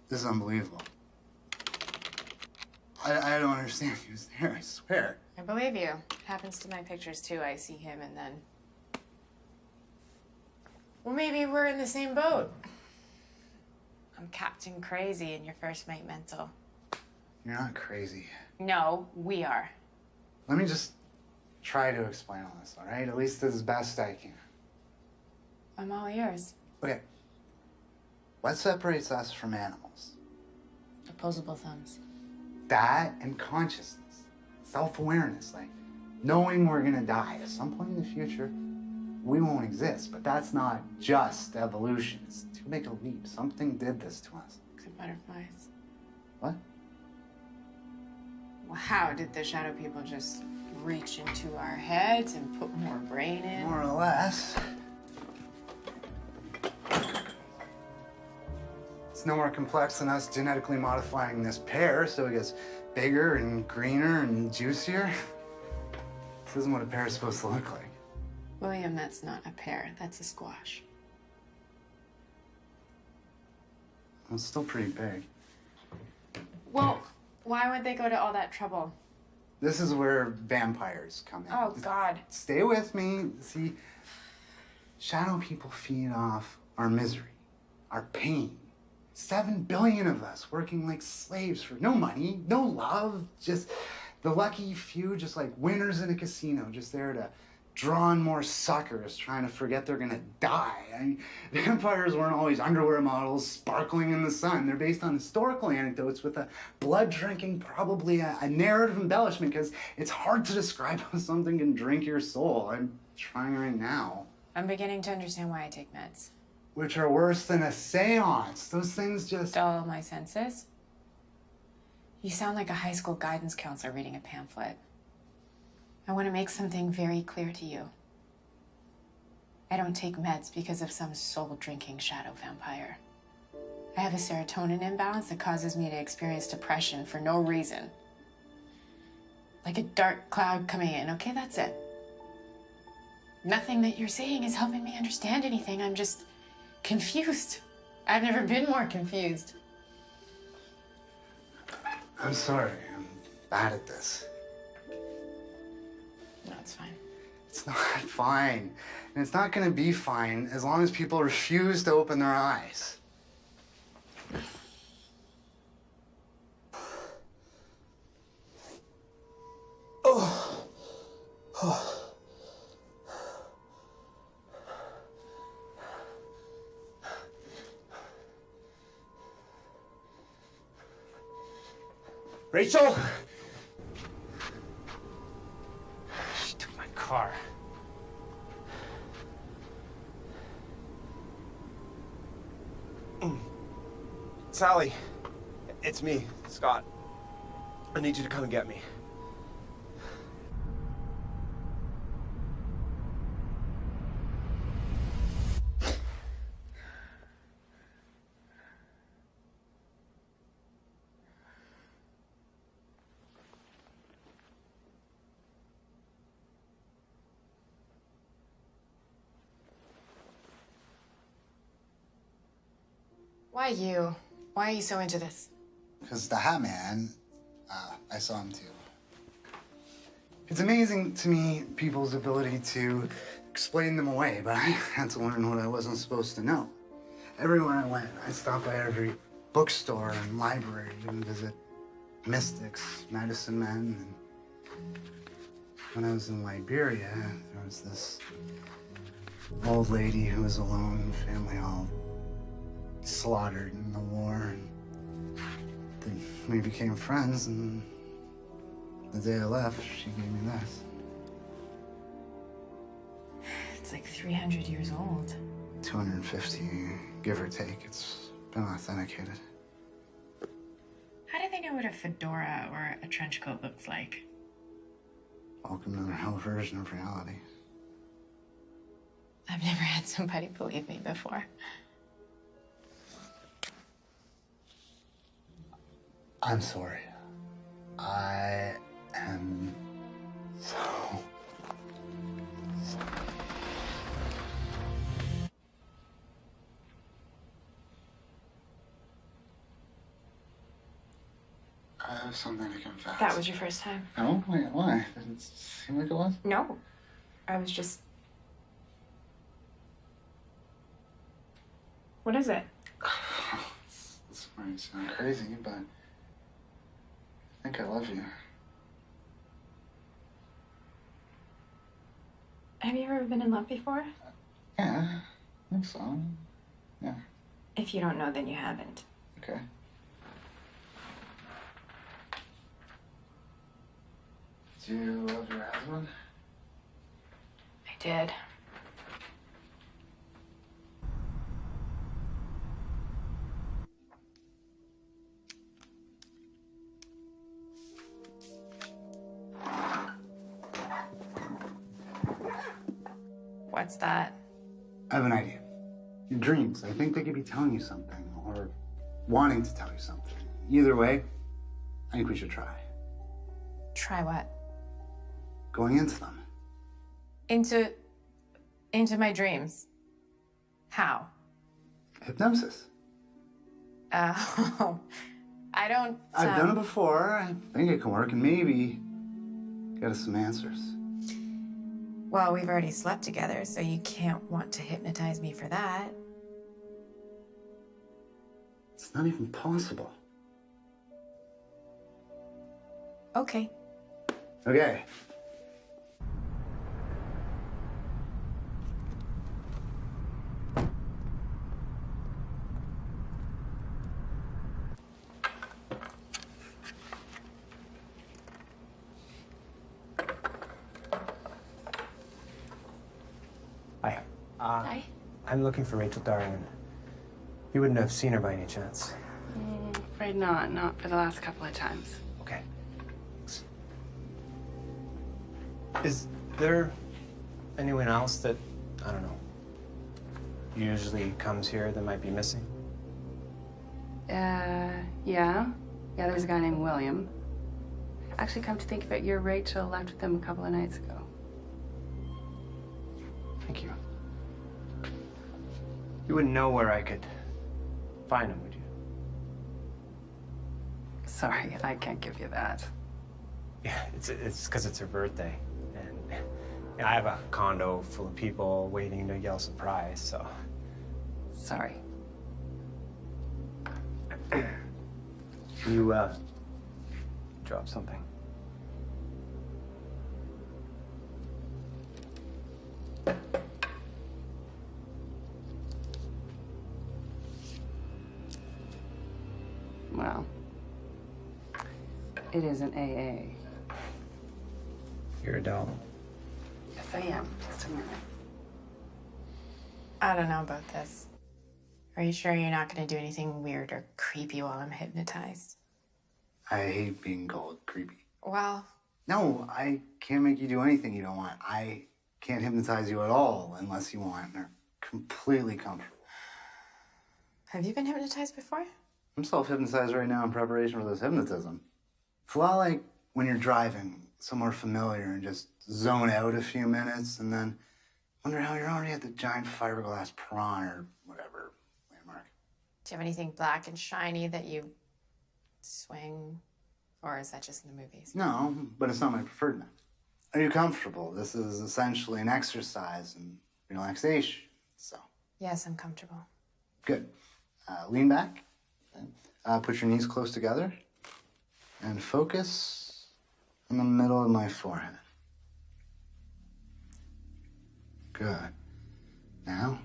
This is unbelievable. I don't understand. He was there, I swear. I believe you. It happens to my pictures too. I see him and then... Well, maybe we're in the same boat. I'm Captain Crazy and you're First Mate Mental. You're not crazy. No, we are. Let me just try to explain all this, all right? At least as best I can. I'm all ears. Okay. What separates us from animals? Opposable thumbs. That and consciousness. Self-awareness, like knowing we're gonna die. At some point in the future, we won't exist, but that's not just evolution. It's too big a leap. Something did this to us. Except butterflies. What? Well, how did the shadow people just reach into our heads and put more brain in? More or less. It's no more complex than us genetically modifying this pear so it gets bigger and greener and juicier. This isn't what a pear is supposed to look like. William, that's not a pear. That's a squash. It's still pretty big. Well, why would they go to all that trouble? This is where vampires come in. Oh, God. Stay with me. See, shadow people feed off our misery, our pain. 7 billion of us working like slaves for no money, no love, just the lucky few, just like winners in a casino, just there to draw on more suckers trying to forget they're gonna die. I mean, vampires weren't always underwear models sparkling in the sun. They're based on historical anecdotes with a blood-drinking, probably a narrative embellishment, because it's hard to describe how something can drink your soul. I'm trying right now. I'm beginning to understand why I take meds. Which are worse than a seance. Those things just... Dull my senses. You sound like a high school guidance counselor reading a pamphlet. I want to make something very clear to you. I don't take meds because of some soul-drinking shadow vampire. I have a serotonin imbalance that causes me to experience depression for no reason. Like a dark cloud coming in, okay? That's it. Nothing that you're saying is helping me understand anything. I'm just confused. I've never been more confused. I'm sorry. I'm bad at this. No, it's fine. It's not fine. And it's not gonna be fine as long as people refuse to open their eyes. Oh. Oh. Rachel! She took my car. Sally, it's me, Scott. I need you to come and get me. Why you? Why are you so into this? Because the Hat Man, I saw him too. It's amazing to me people's ability to explain them away, but I had to learn what I wasn't supposed to know. Everywhere I went, I stopped by every bookstore and library and visit mystics, medicine men. And when I was in Liberia, there was this old lady who was alone, family all slaughtered in the war. And then we became friends, and the day I left, she gave me this. It's like 300 years old. 250, give or take. It's been authenticated. How do they know what a fedora or a trench coat looks like? Welcome to their hell version of reality. I've never had somebody believe me before. I'm sorry. I am so sorry. I have something to confess. That was your first time? No? Wait, why? Didn't it seem like it was? No. I was just... What is it? This might sound crazy, but I think I love you. Have you ever been in love before? Yeah, I think so. Yeah. If you don't know, then you haven't. Okay. Do you love your husband? I did. What's that? I have an idea. Your dreams, I think they could be telling you something or wanting to tell you something. Either way, I think we should try. Try what? Going into them. Into my dreams. How? Hypnosis. Oh, I don't. I've done it before. I think it can work and maybe get us some answers. Well, we've already slept together, so you can't want to hypnotize me for that. It's not even possible. Okay. Okay. Hi. Hi. I'm looking for Rachel Darwin. You wouldn't have seen her by any chance. Afraid not. Not for the last couple of times. Okay. Thanks. Is there anyone else that, I don't know, usually comes here that might be missing? Yeah. Yeah, there's a guy named William. Actually, come to think of it, your Rachel left with him a couple of nights ago. Thank you. You wouldn't know where I could find him, would you? Sorry, I can't give you that. Yeah, it's because it's her birthday. And I have a condo full of people waiting to yell surprise, so. Sorry. You, drop something. Well, it is an AA. You're a doll. Yes, I am. Just a minute. I don't know about this. Are you sure you're not going to do anything weird or creepy while I'm hypnotized? I hate being called creepy. Well, No, I can't make you do anything you don't want. I can't hypnotize you at all unless you want and are completely comfortable. have you been hypnotized before? I'm self-hypnotized right now in preparation for this hypnotism. It's a lot like when you're driving somewhere familiar and just zone out a few minutes and then wonder how you're already at the giant fiberglass prawn or whatever landmark. Do you have anything black and shiny that you swing? Or is that just in the movies? No, but it's not my preferred method. Are you comfortable? This is essentially an exercise in relaxation, so. Yes, I'm comfortable. Good. Lean back. Put your knees close together. And focus in the middle of my forehead. Good. Now,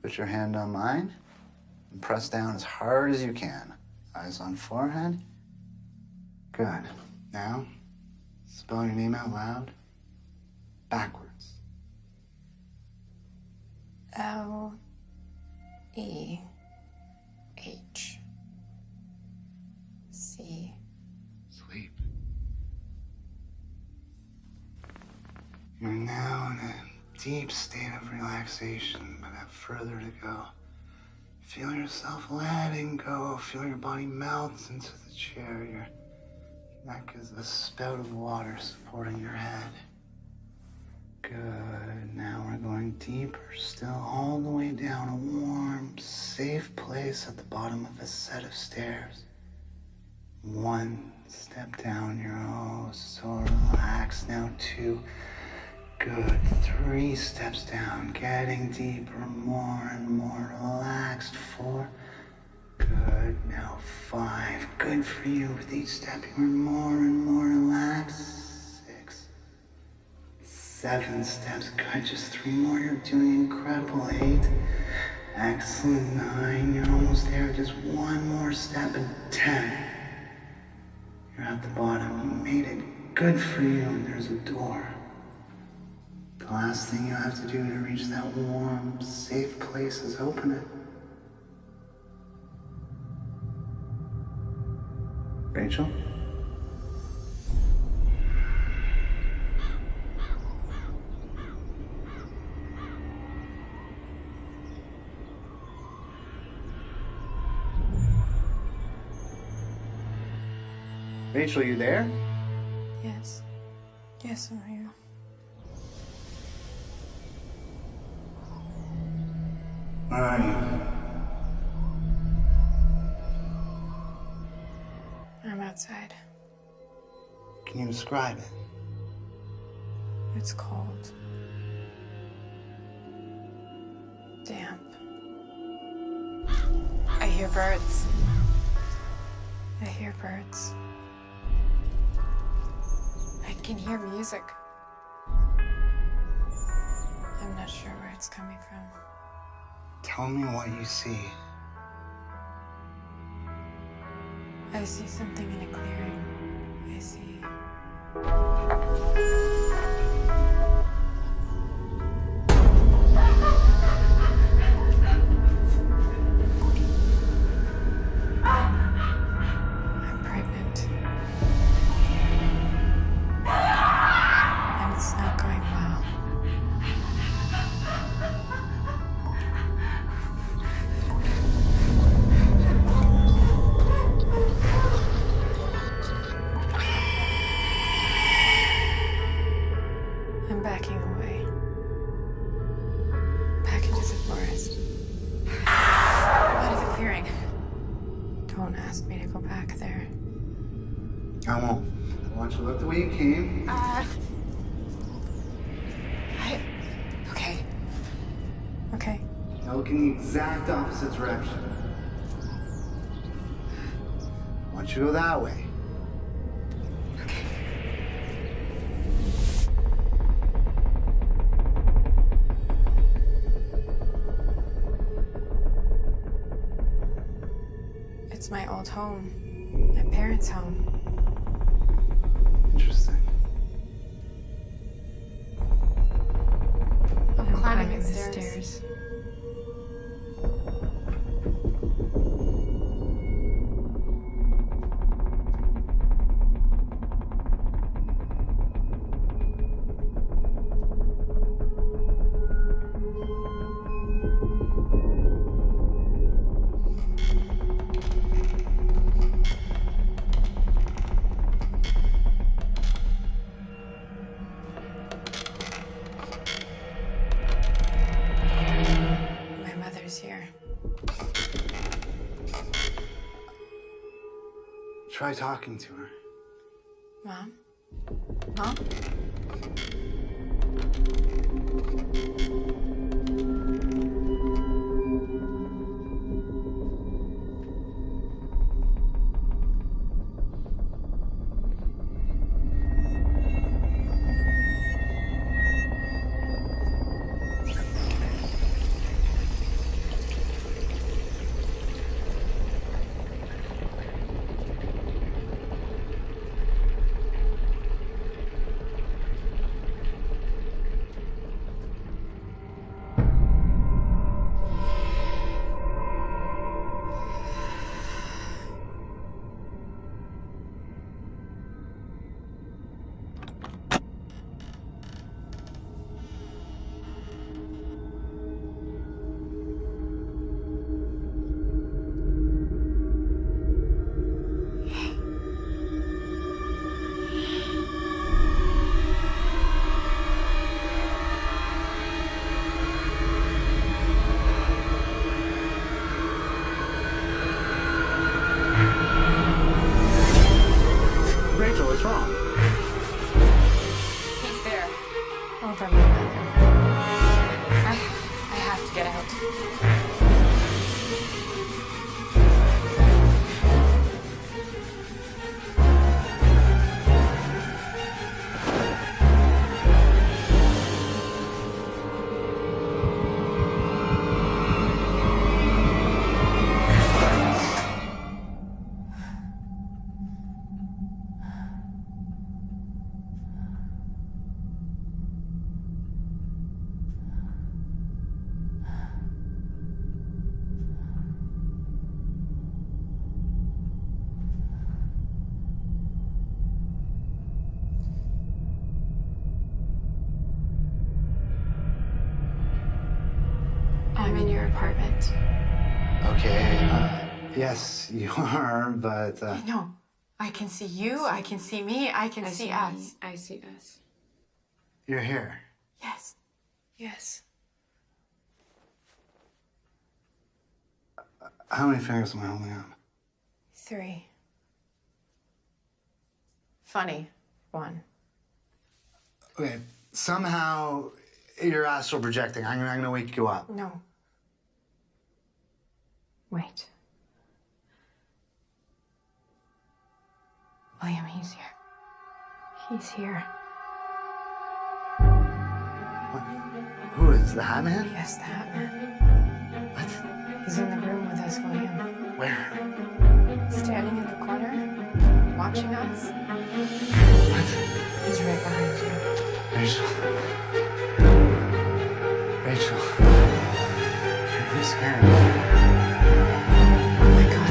put your hand on mine and press down as hard as you can. Eyes on forehead. Good. Now, spell your name out loud. Backwards. L-E-H-C. Sleep. You're now in a deep state of relaxation, but have further to go. Feel yourself letting go. Feel your body melt into the chair. Your neck is a spout of water supporting your head. Good. Now we're going deeper still, all the way down a warm, safe place at the bottom of a set of stairs. One step down, you're oh so relaxed. Now two. Good. 3 steps down, getting deeper, more and more relaxed. 4. Good. Now 5. Good for you. With each step, you're more and more relaxed. 6. 7 steps. Good. Just 3 more. You're doing incredible. 8. Excellent. 9. You're almost there. Just 1 more step. And 10. You're at the bottom. You made it. Good for you. And there's a door. The last thing you have to do to reach that warm, safe place is open it. Rachel? Rachel, you there? Yes. Yes, I'm here. Where are you? I'm outside. Can you describe it? It's cold. Damp. I hear birds. I hear birds. I can hear music. I'm not sure where it's coming from. Tell me what you see. I see something in a clearing. I see. I'm pregnant. And it's not going well. I'm backing away. Back into the forest. Out of the clearing. Don't ask me to go back there. I won't. I want you to look the way you came. Okay. Okay. Now look in the exact opposite direction. I want you to go that way. It's my old home. My parents' home. Interesting. I'm climbing the the stairs. My mother's here. Try talking to her. Mom? Mom? Rachel, what's wrong? He's there. Over my mother. I have to get out. I'm in your apartment. Okay, yes, you are, but No. I can see you, I can see me, I can see us. I see us. You're here. Yes. Yes. How many fingers am I holding up? 3. Funny one. Okay, somehow you're astral projecting. I'm gonna wake you up. No. Wait. William, he's here. He's here. What? Who is the Hat Man? Yes, the Hat Man. What? He's in the room with us, William. Where? Standing in the corner, watching us. What? He's right behind you. Rachel. Rachel. You're scaring me. Oh my God.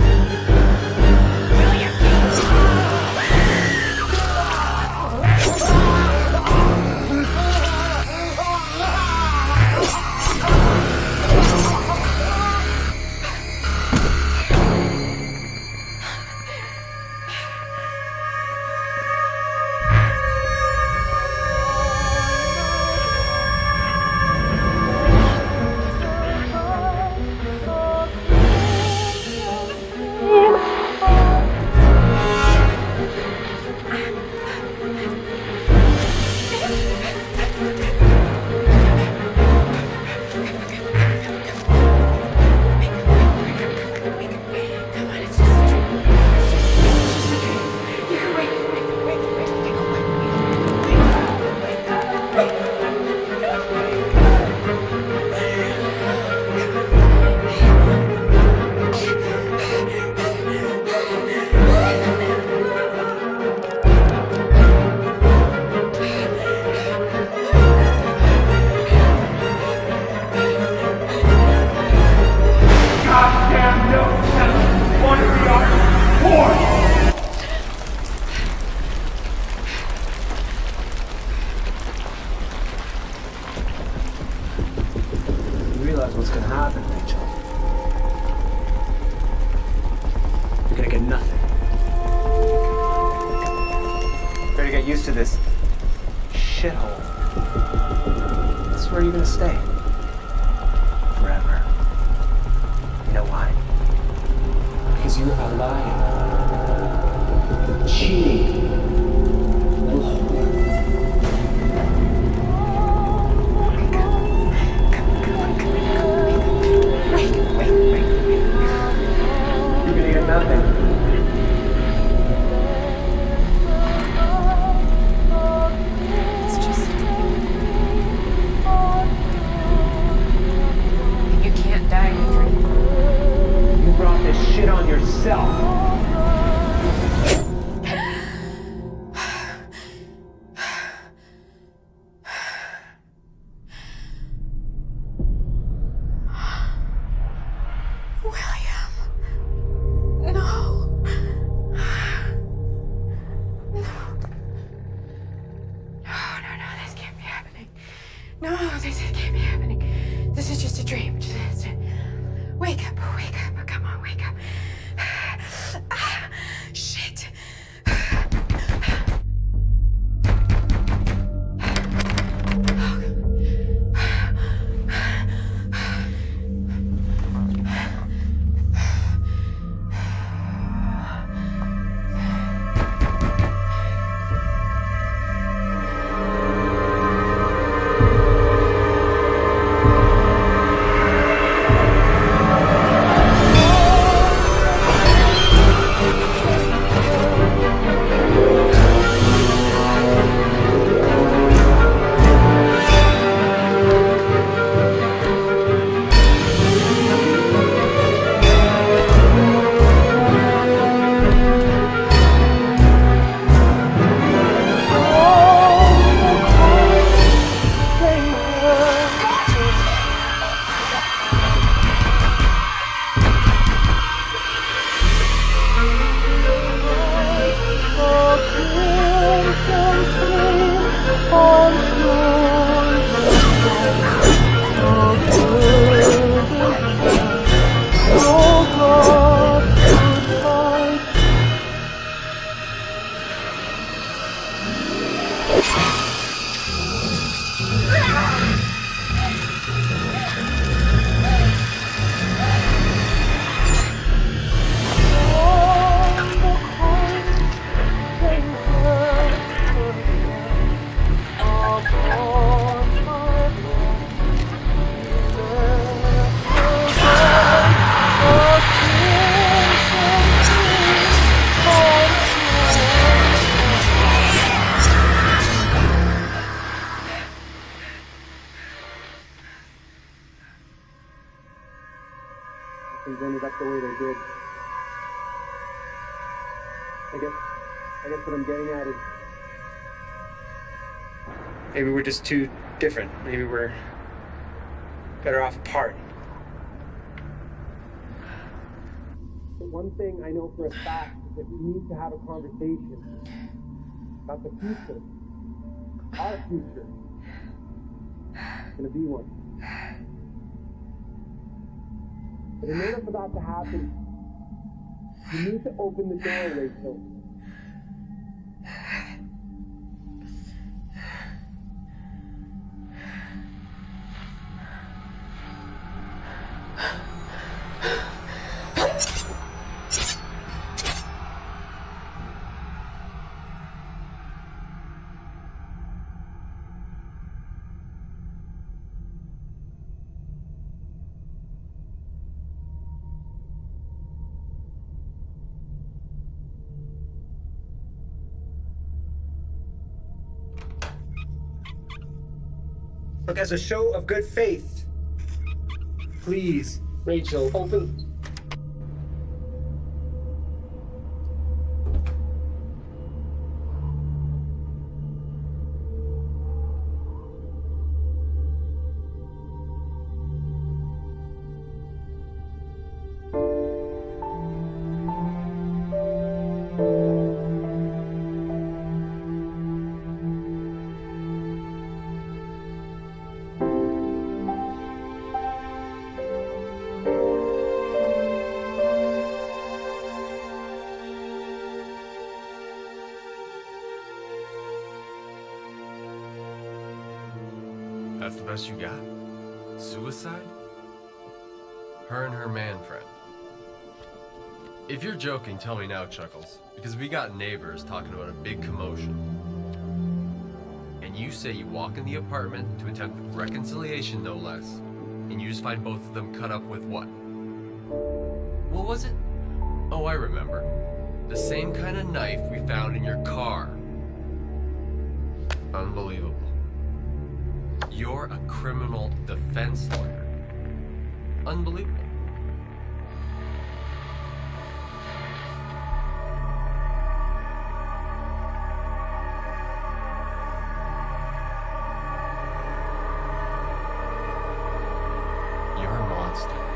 You realize what's gonna happen, Rachel. You're gonna get nothing. You're gonna get used to this shithole. This is where you're gonna stay. Forever. You know why? Because you're a liar. Cheating. Little whore. You're gonna get nothing. It's just a dream. And you can't die in a dream. You brought this shit on yourself. William. No. No, this can't be happening. No, this can't be happening. This is just a dream. Wake up, come on, wake up. Ah, shit. things ended up the way they did. I guess what I'm getting at is maybe we're just too different. Maybe we're better off apart. But one thing I know for a fact is that we need to have a conversation about the future. Our future. It's gonna be one. But in order for that to happen, you need to open the door, Rachel. Look, as a show of good faith, please, Rachel, open. That's the best you got? Suicide? Her and her man friend. If you're joking, tell me now, Chuckles. Because we got neighbors talking about a big commotion. And you say you walk in the apartment to attempt reconciliation, no less. And you just find both of them cut up with what? What was it? Oh, I remember. The same kind of knife we found in your car. Unbelievable. You're a criminal defense lawyer. Unbelievable. You're a monster.